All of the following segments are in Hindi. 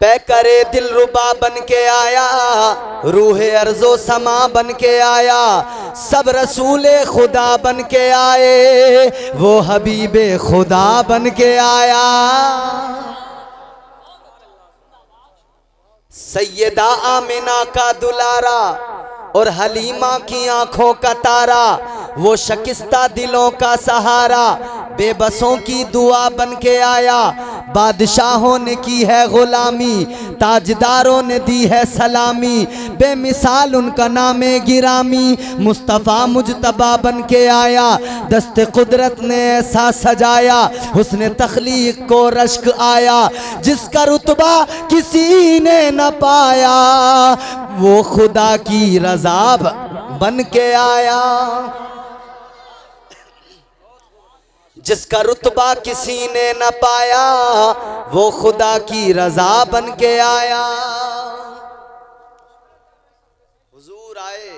पे करे दिल रुबा बन के आया, रूहे अर्जो समा बन के आया, सब रसूले खुदा बन के आए, वो हबीबे खुदा बन के आया। सैयदा आमिना का दुलारा और हलीमा की आंखों का तारा, वो शकिस्ता दिलों का सहारा, बेबसों की दुआ बन के आया। बादशाहों ने की है गुलामी, ताजदारों ने दी है सलामी, बेमिसाल उनका नामे गिरामी, मुस्तफ़ा मुजतबा बन के आया। दस्ते कुदरत ने ऐसा सजाया, हुस्न तख्लीक को रश्क आया, जिसका रुतबा किसी ने न पाया, वो खुदा की रज़ा बन के आया। जिसका रुतबा किसी ने न पाया, वो खुदा की रज़ा बन के आया। हुजूर आए,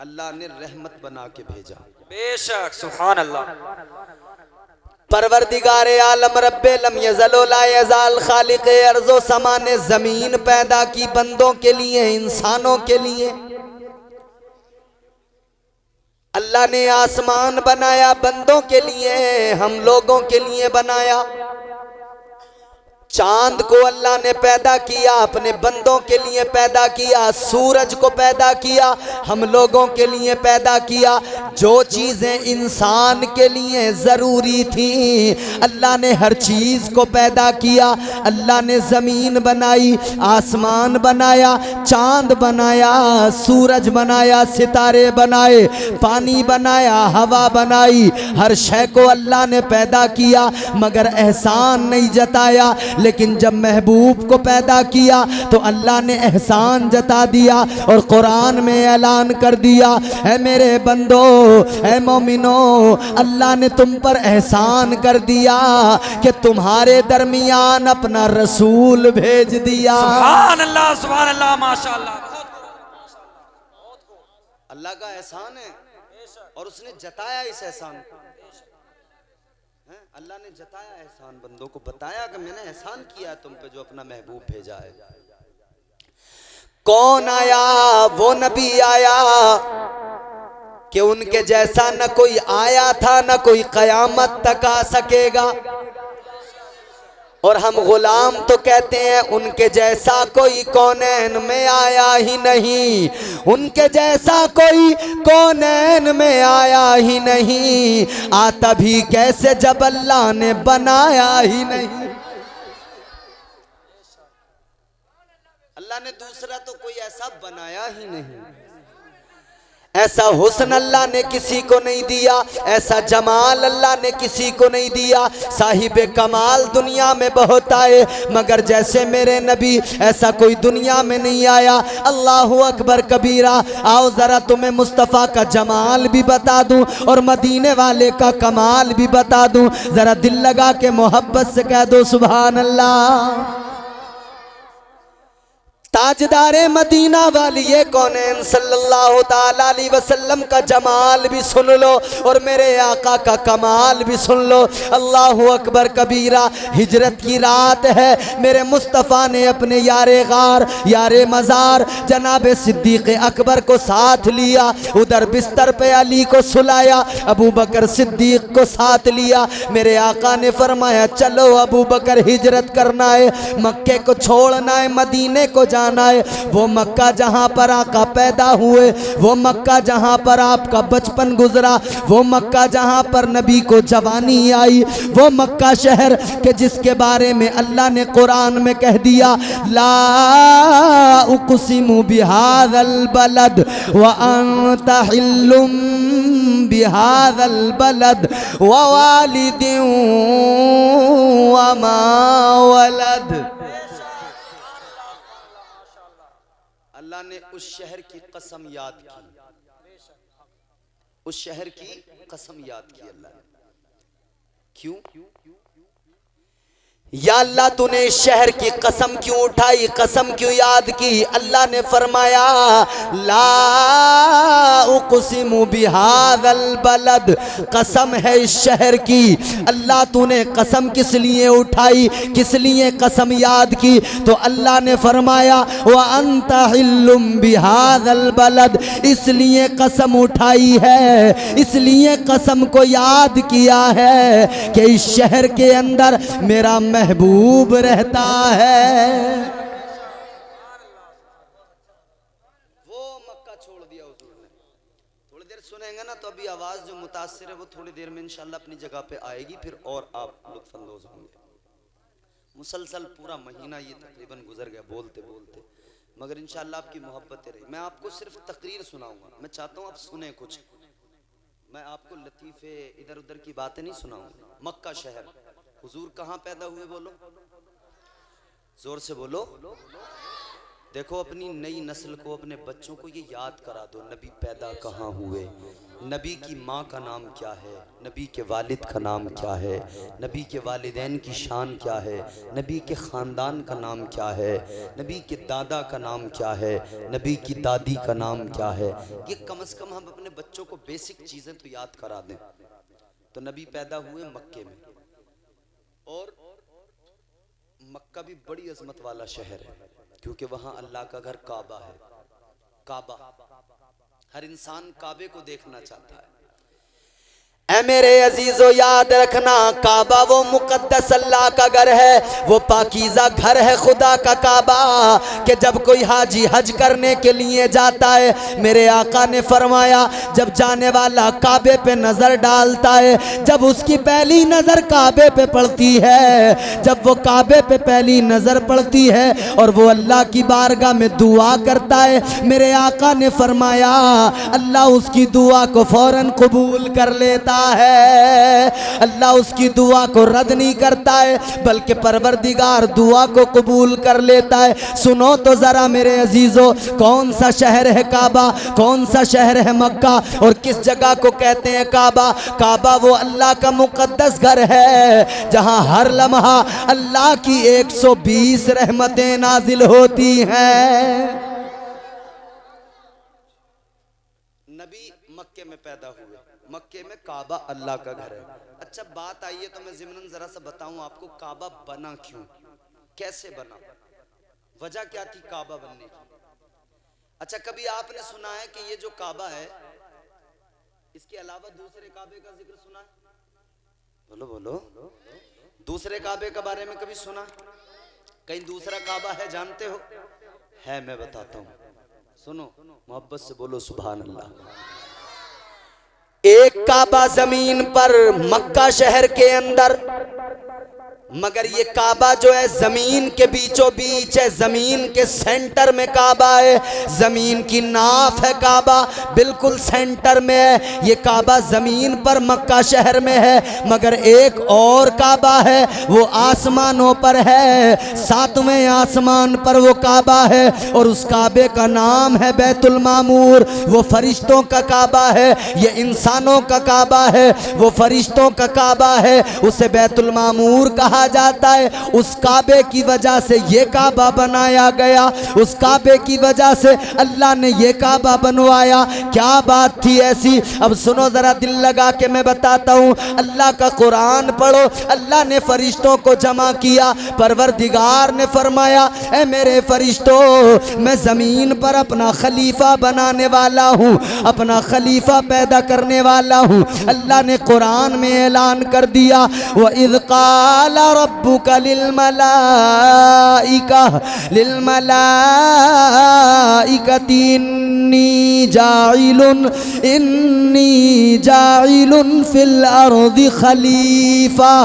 अल्लाह ने रहमत बना के भेजा। बेशक सुभान अल्लाह। परवरदिगारे आलम रब्बे लम यज़ल ला यज़ाल खालिक़े अर्ज़ो समा ने ज़मीन पैदा की बंदों के लिए, इंसानों के लिए। अल्लाह ने आसमान बनाया बंदों के लिए, हम लोगों के लिए बनाया। चांद को अल्लाह ने पैदा किया, अपने बंदों के लिए पैदा किया। सूरज को पैदा किया, हम लोगों के लिए पैदा किया। जो चीज़ें इंसान के लिए ज़रूरी थी, अल्लाह ने हर चीज़ को पैदा किया। अल्लाह ने ज़मीन बनाई, आसमान बनाया, चांद बनाया, सूरज बनाया, सितारे बनाए, पानी बनाया, हवा बनाई। हर शय को अल्लाह ने पैदा किया, मगर एहसान नहीं जताया। लेकिन जब महबूब को पैदा किया तो अल्लाह ने एहसान जता दिया और कुरान में ऐलान कर दिया, है मेरे बंदो, है मोमिनो, अल्लाह ने तुम पर एहसान कर दिया कि तुम्हारे दरमियान अपना रसूल भेज दिया। सुभान अल्लाह माशाअल्लाह। अल्लाह का एहसान है और उसने जताया इस एहसान को। अल्लाह ने जताया एहसान, बंदों को बताया कि मैंने एहसान किया तुम पे जो अपना महबूब भेजा है। कौन आया? वो नबी आया कि उनके जैसा न कोई आया था, न कोई कयामत तक आ सकेगा। और हम गुलाम तो कहते हैं उनके जैसा कोई कौनैन में आया ही नहीं, उनके जैसा कोई कौनैन में आया ही नहीं। आता भी कैसे जब अल्लाह ने बनाया ही नहीं। अल्लाह ने दूसरा तो कोई ऐसा बनाया ही नहीं। ऐसा हुस्न अल्लाह ने किसी को नहीं दिया, ऐसा जमाल अल्लाह ने किसी को नहीं दिया। साहिबे कमाल दुनिया में बहुत आए, मगर जैसे मेरे नबी ऐसा कोई दुनिया में नहीं आया। अल्लाहु अकबर कबीरा। आओ ज़रा तुम्हें मुस्तफ़ा का जमाल भी बता दूं और मदीने वाले का कमाल भी बता दूं। ज़रा दिल लगा के मोहब्बत से कह दो सुभान अल्लाह। ताजदारे मदीना वाली कौनैन सल्लल्लाहु ताला अलैहि वसल्लम का जमाल भी सुन लो और मेरे आका का कमाल भी सुन लो। अल्लाहु अकबर कबीरा। हिजरत की रात है, मेरे मुस्तफ़ा ने अपने यारे गार, यारे मज़ार जनाब सिद्दीक़ अकबर को साथ लिया। उधर बिस्तर पे अली को सुलाया, अबू बकर सिद्दीक़ को साथ लिया। मेरे आका ने फरमाया चलो अबू बकर, हिजरत करना है, मक्के को छोड़ना है, मदीने को जाना है। वो मक्का जहाँ पर आका पैदा हुए, वो मक्का जहाँ पर आपका बचपन गुजरा, वो मक्का जहाँ पर नबी को जवानी आई, वो मक्का शहर के जिसके बारे में अल्लाह ने कुरान में कह दिया, ला उक़सिमु बिहाज़ल बलद व अंत हिल्लुम बिहाज़ल बलद व वालिदिन व मा वलद। अल्लाह ने उस शहर की कसम याद की, उस शहर की कसम याद की अल्लाह ने। क्यों? या अल्लाह तूने इस शहर की कसम क्यों उठाई, कसम क्यों याद की। अल्लाह ने फरमाया ला उक़सिमु बिहाज़ल बलद, कसम है इस शहर की। अल्लाह तूने कसम किस लिए उठाई, किस लिए कसम याद की। तो अल्लाह ने फरमाया व अंत हिल्लुम बिहाज़ल बलद, इसलिए कसम उठाई है, इसलिए कसम को याद किया है कि इस शहर के अंदर मेरा महबूब रहता है। वो मक्का छोड़ दिया हुजूर ने। थोड़ी देर सुनेंगे ना तो अभी आवाज जो मुतासिर है वो थोड़ी देर में इंशाल्लाह अपनी जगह पे आएगी, फिर और आप लुत्फ अंदोज होंगे। मुसलसल पूरा महीना ये तकरीबन गुजर गया बोलते बोलते, मगर इंशाल्लाह आपकी मोहब्बतें रही। मैं आपको सिर्फ तकरीर सुनाऊंगा, मैं चाहता हूँ आप सुने कुछ, मैं आपको लतीफे इधर उधर की बातें नहीं सुनाऊंगा। मक्का शहर, हुजूर कहाँ पैदा हुए बोलो, जोर से बोलो। देखो अपनी नई नस्ल को, अपने बच्चों को ये याद करा दो नबी पैदा कहाँ हुए, नबी की माँ का नाम क्या है, नबी के वालिद का नाम क्या है, नबी के वालिदैन की शान क्या है, नबी के ख़ानदान का नाम क्या है, नबी के दादा का नाम क्या है, नबी की दादी का नाम क्या है। ये कम से कम हम अपने बच्चों को बेसिक चीज़ें तो याद करा दें। तो नबी पैदा हुए मक्के में, और मक्का भी बड़ी अजमत वाला शहर है क्योंकि वहाँ अल्लाह का घर काबा है। काबा, हर इंसान काबे को देखना चाहता है। ऐ मेरे अजीजों याद रखना, काबा वो मुकद्दस अल्लाह का घर है, वो पाकीज़ा घर है खुदा का काबा। कि जब कोई हाजी हज करने के लिए जाता है, मेरे आका ने फरमाया जब जाने वाला काबे पे नज़र डालता है, जब उसकी पहली नज़र काबे पे पड़ती है, जब वो काबे पे पहली नज़र पड़ती है और वो अल्लाह की बारगाह में दुआ करता है, मेरे आका ने फरमाया अल्लाह उसकी दुआ को फ़ौरन कबूल कर लेता है। अल्लाह उसकी दुआ को रद्द नहीं करता है, बल्कि परवरदिगार दुआ को कबूल कर लेता है। सुनो तो जरा मेरे अजीजों, कौन सा शहर है काबा, कौन सा शहर है मक्का, और किस जगह को कहते हैं काबा। काबा वो अल्लाह का मुकद्दस घर है जहां हर लम्हा अल्लाह की 120 रहमतें नाजिल होती हैं। नबी मक्के में पैदा हुए, मक्के में काबा अल्लाह का घर है। अच्छा बात आई है तो मैं ज़िमनन जरा सा बताऊं आपको, काबा बना क्यों, कैसे बना, वजह क्या थी काबा बनने की। अच्छा कभी आपने सुना है कि ये जो काबा है इसके अलावा दूसरे काबे का जिक्र सुना है? बोलो बोलो, दूसरे काबे के बारे में कभी सुना? कहीं दूसरा काबा है जानते हो? है, मैं बताता हूं, सुनो मोहब्बत से बोलो सुभान अल्लाह। एक काबा जमीन पर मक्का शहर के अंदर, मगर ये काबा जो है जमीन के बीचों बीच है, जमीन के सेंटर में काबा है, जमीन की नाफ है काबा, बिल्कुल सेंटर में है ये काबा, जमीन पर मक्का शहर में है। मगर एक और काबा है वो आसमानों पर है, 7वें आसमान पर वो काबा है, और उस काबे का नाम है बैतुल मामूर। वो फरिश्तों का काबा है, ये इंसानों का काबा है, वो फरिश्तों का काबा है, उसे बैतुल मामूर कहा जाता है। उस काबे की वजह से ये काबा बनाया गया, उस काबे की वजह से अल्लाह ने ये काबा बनवाया। क्या बात थी ऐसी, अब सुनो जरा दिल लगा के मैं बताता हूँ। अल्लाह का कुरान पढ़ो, अल्लाह ने फरिश्तों को जमा किया, परवरदिगार ने फरमाया ऐ मेरे फरिश्तों मैं जमीन पर अपना खलीफा बनाने वाला हूँ, अपना खलीफा पैदा करने वाला हूँ। अल्लाह ने कुरान में ऐलान कर दिया व इज़ क़ाला रब्बुका लिलमलाइकति इन्नी जाइलुन फिल अर्दि खलीफा।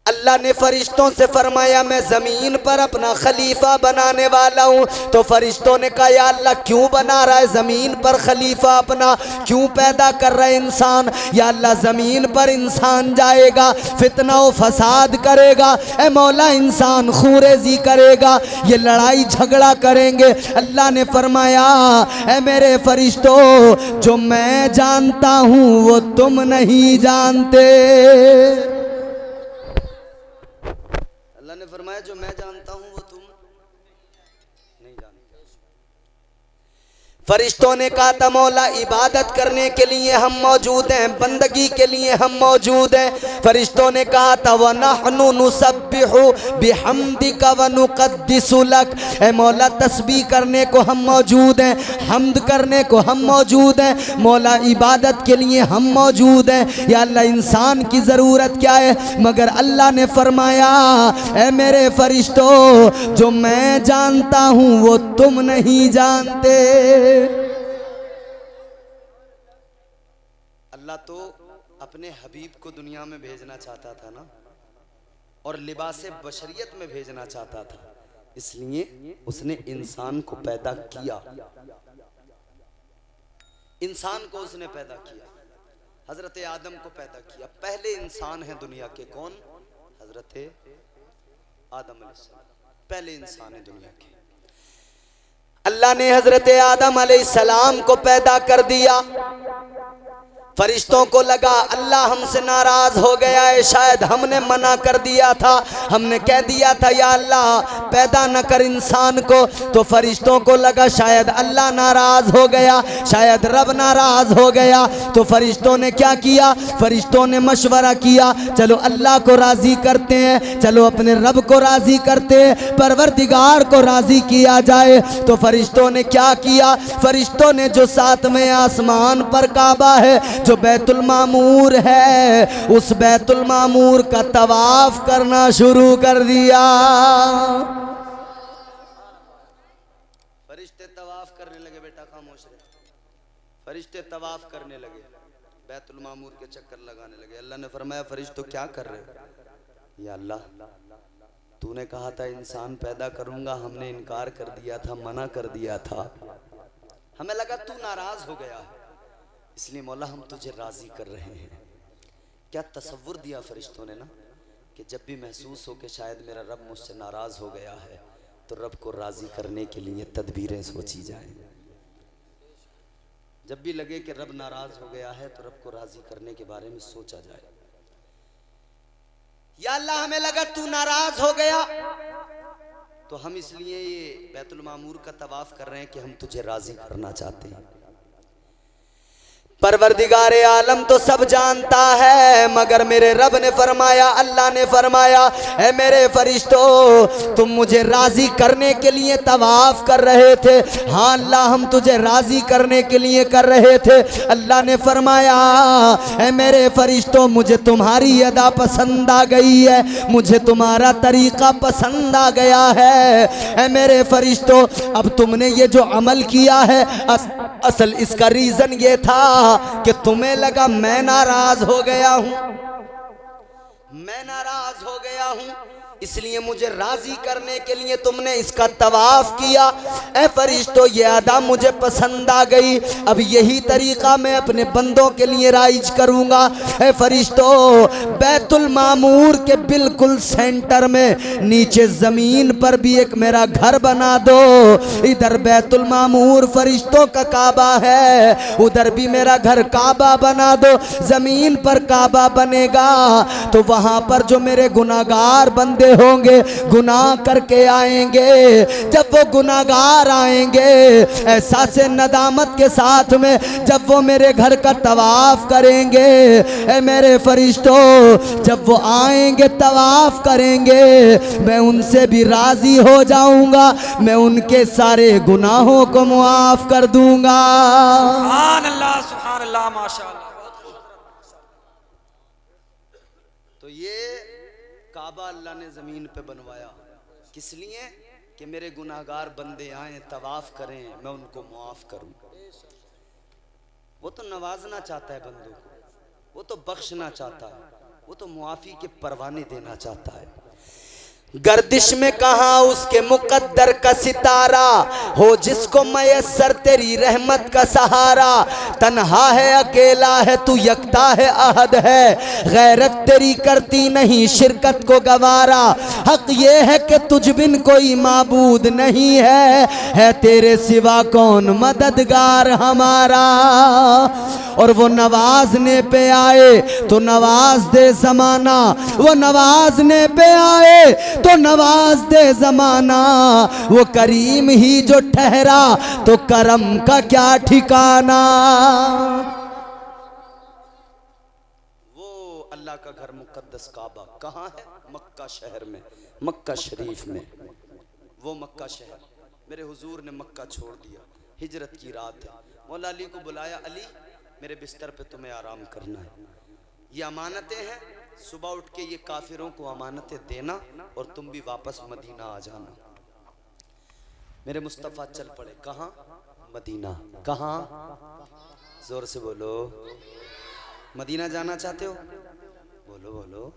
अल्लाह ने फरिश्तों से फरमाया मैं ज़मीन पर अपना खलीफा बनाने वाला हूँ। तो फरिश्तों ने कहा या अल्लाह क्यों बना रहा है ज़मीन पर खलीफा अपना, क्यों पैदा कर रहा है इंसान? या अल्लाह ज़मीन पर इंसान जाएगा, फितना व फसाद करेगा, ए मौला इंसान खूरेजी करेगा, ये लड़ाई झगड़ा करेंगे। अल्लाह ने फरमाया ए मेरे फरिश्तों जो मैं जानता हूँ वो तुम नहीं जानते। फरमाया जो मैं जानता हूं वो तुम नहीं जानते। फरिश्तों ने कहा था मौला इबादत करने के लिए हम मौजूद हैं, बंदगी के लिए हम मौजूद हैं। फरिश्तों ने कहा था व नहनु नुसब्बिहु बिहम्दिका व नुक़द्दिसु लक, ए मौला तस्बीह करने को हम मौजूद हैं, हम्द करने को हम मौजूद हैं, मौला इबादत के लिए हम मौजूद हैं। या अल्लाह इंसान की ज़रूरत क्या है? मगर अल्लाह ने फरमाया ए मेरे फरिश्तों जो मैं जानता हूँ वो तुम नहीं जानते। अल्लाह तो अपने हबीब को दुनिया में भेजना चाहता था ना, और लिबासे बशरियत में भेजना चाहता था, इसलिए उसने इंसान को पैदा किया। इंसान को उसने पैदा किया, हजरत आदम को पैदा किया। पहले इंसान है दुनिया के, कौन? हजरत आदम अलैहिस्सलाम, पहले इंसान है दुनिया के। अल्लाह ने हजरत आदम अलैहिस्सलाम को पैदा कर दिया। फरिश्तों को लगा अल्लाह हमसे नाराज हो गया है, शायद हमने मना कर दिया था, हमने कह दिया था या अल्लाह पैदा न कर इंसान को। तो फरिश्तों को लगा शायद अल्लाह नाराज हो गया, शायद रब नाराज हो गया। तो फरिश्तों ने क्या किया? फरिश्तों ने मशवरा किया, चलो अल्लाह को राजी करते हैं, चलो अपने रब को राजी करते हैं, परवरदिगार को राजी किया जाए। तो फरिश्तों ने क्या किया? फरिश्तों ने जो सातवें आसमान पर काबा है, जो बैतुल मामूर है, उस बैतुल मामूर का तवाफ करना शुरू कर दिया। फरिश्ते तवाफ करने लगे, बेटा खामोश रहे। फरिश्ते तवाफ करने लगे, बैतुल मामूर के चक्कर लगाने लगे। अल्लाह ने फरमाया फरिश्तों क्या कर रहे हो? या अल्लाह तूने कहा था इंसान पैदा करूंगा, हमने इनकार कर दिया था, मना कर दिया था, हमें लगा तू नाराज हो गया, इसलिए मौला हम तुझे राजी कर रहे हैं। क्या तसव्वुर दिया फरिश्तों ने ना कि जब भी महसूस हो कि शायद मेरा रब मुझसे नाराज हो गया है तो रब को राजी करने के लिए तदबीरें सोची जाएं। जब भी लगे कि रब नाराज हो गया है तो रब को राजी करने के बारे में सोचा जाए। या अल्लाह हमें लगा तू नाराज हो गया तो हम इसलिए ये बैतुल मामूर का तवाफ कर रहे हैं कि हम तुझे राजी करना चाहते हैं। परवरदिगार आलम तो सब जानता है, मगर मेरे रब ने फरमाया, अल्लाह ने फरमाया ऐ मेरे फरिश्तों तुम मुझे राजी करने के लिए तवाफ कर रहे थे। हाँ अल्लाह हम तुझे राजी करने के लिए कर रहे थे। अल्लाह ने फरमाया ऐ मेरे फरिश्तों मुझे तुम्हारी अदा पसंद आ गई है, मुझे तुम्हारा तरीका पसंद आ गया है। ऐ मेरे फरिश्तों अब तुमने ये जो अमल किया है असल इसका रीजन ये था कि तुम्हें लगा मैं नाराज हो गया हूं, मैं नाराज हो गया हूं, इसलिए मुझे राजी करने के लिए तुमने इसका तवाफ किया। ए फरिश्तों ये अदा मुझे पसंद आ गई, अब यही तरीका मैं अपने बंदों के लिए राइज करूंगा। ए फरिश्तों बैतुल मामूर के बिल्कुल सेंटर में नीचे जमीन पर भी एक मेरा घर बना दो। इधर बैतुल मामूर फरिश्तों का काबा है, उधर भी मेरा घर काबा बना दो। जमीन पर काबा बनेगा तो वहां पर जो मेरे गुनाहगार बंदे होंगे गुनाह करके आएंगे, जब वो गुनाहगार आएंगे एहसास नदामत के साथ में जब वो मेरे घर का तवाफ करेंगे, ए मेरे फरिश्तों जब वो आएंगे तवाफ करेंगे मैं उनसे भी राजी हो जाऊंगा, मैं उनके सारे गुनाहों को मुआफ कर दूंगा। सुभान अल्लाह माशाअल्लाह। तो ये काबा अल्लाह ने ज़मीन पे बनवाया किस लिए? कि मेरे गुनाहगार बंदे आए तवाफ करें मैं उनको मुआफ़ करूं। वो तो नवाजना चाहता है बंदों को, वो तो बख्शना चाहता है, वो तो मुआफ़ी के परवाने देना चाहता है। गर्दिश में कहा उसके मुकद्दर का सितारा हो जिसको मयस्सर तेरी रहमत का सहारा। तन्हा है अकेला है तू यकता है अहद है, गैरत तेरी करती नहीं शिरकत को गवारा। हक ये है कि तुझ बिन कोई माबूद नहीं है तेरे सिवा कौन मददगार हमारा। और वो नवाजने पे आए तो नवाज दे जमाना, वो नवाजने पे आए तो नवाज दे जमाना, वो करीम ही जो ठहरा तो करम का क्या ठिकाना। वो अल्लाह का घर मुकद्दस काबा कहाँ है? मक्का शहर में, मक्का शरीफ में। वो मक्का शहर, मेरे हुजूर ने मक्का छोड़ दिया, हिजरत की रात है। मौला अली को बुलाया, अली मेरे बिस्तर पे तुम्हें आराम करना है, ये अमानतें हैं, सुबह उठ के ये काफिरों को अमानतें देना और तुम भी वापस मदीना आ जाना। मेरे मुस्तफ़ा चल पड़े, कहाँ? मदीना। कहाँ? जोर से बोलो, मदीना जाना चाहते हो? बोलो बोलो।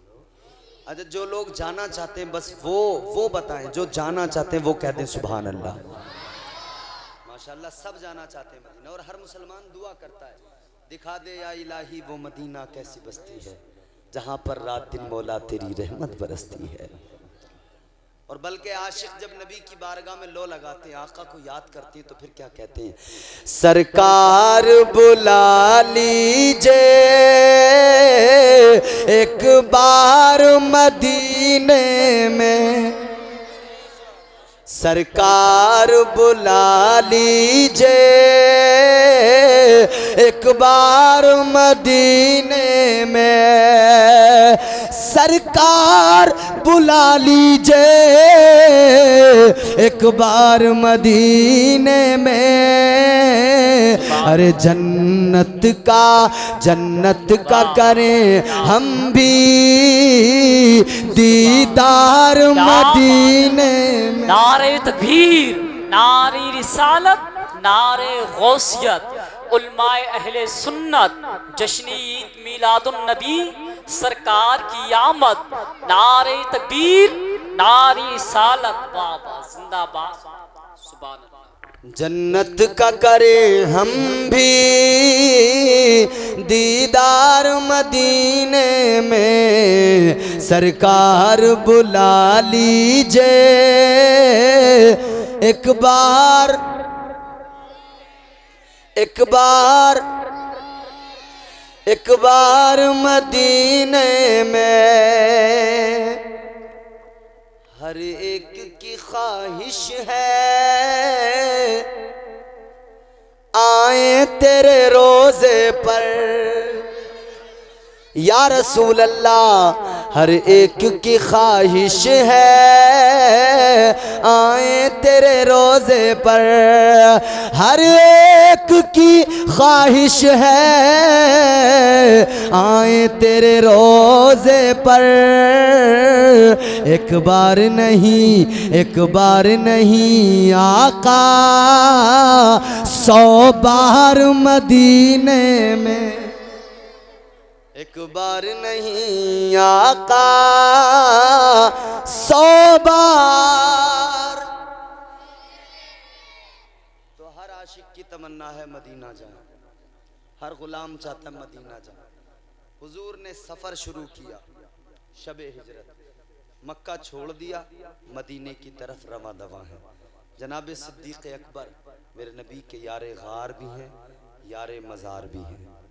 अच्छा, जो लोग जाना चाहते हैं बस वो बताएं, जो जाना चाहते हैं वो कह दें सुभान अल्लाह। माशाअल्लाह, सब जाना चाहते हैं मदीना, और हर मुसलमान दुआ करता है, दिखा दे या इलाही वो मदीना कैसी बस्ती है जहां पर रात दिन मौला तेरी रहमत बरसती है। और बल्कि आशिक जब नबी की बारगाह में लो लगाते हैं, आका को याद करते हैं, तो फिर क्या कहते हैं? सरकार बुला लीजिए एक बार मदीने में, सरकार बुला लीजिए एक बार मदीने में, सरकार बुला लीजिए एक बार मदीने में। अरे जन्नत का करें हम भी दीदार मदीने में। नारे तकबीर, नारे रिसालत, नारे गौसियत, उलमाए अहले सुन्नत, जश्न ईद मिलादुन नबी, सरकार की आमद, नारे तकबीर, नारे रिसालत, बाबा जिंदाबाद, सुभान अल्लाह। जन्नत का करे हम भी दीदार मदीने में, सरकार बुला लीजिए एक बार मदीने में। हर एक की ख्वाहिश है आए तेरे रोजे पर, या रसूल अल्लाह हर एक की ख्वाहिश है आए तेरे रोजे पर, हर एक की ख्वाहिश है आए तेरे रोजे पर। एक बार नहीं आका 100 बार मदीने में, एक बार नहीं आका 100 बार। तो हर आशिक की तमन्ना है मदीना जाए, हर गुलाम चाहता है मदीना जाए। हुजूर ने सफर शुरू किया, शबे हिजरत, मक्का छोड़ दिया, मदीने की तरफ रवा दवा है। जनाब सिद्दीक़ अकबर मेरे नबी के यारे गार भी हैं, यारे मज़ार भी हैं।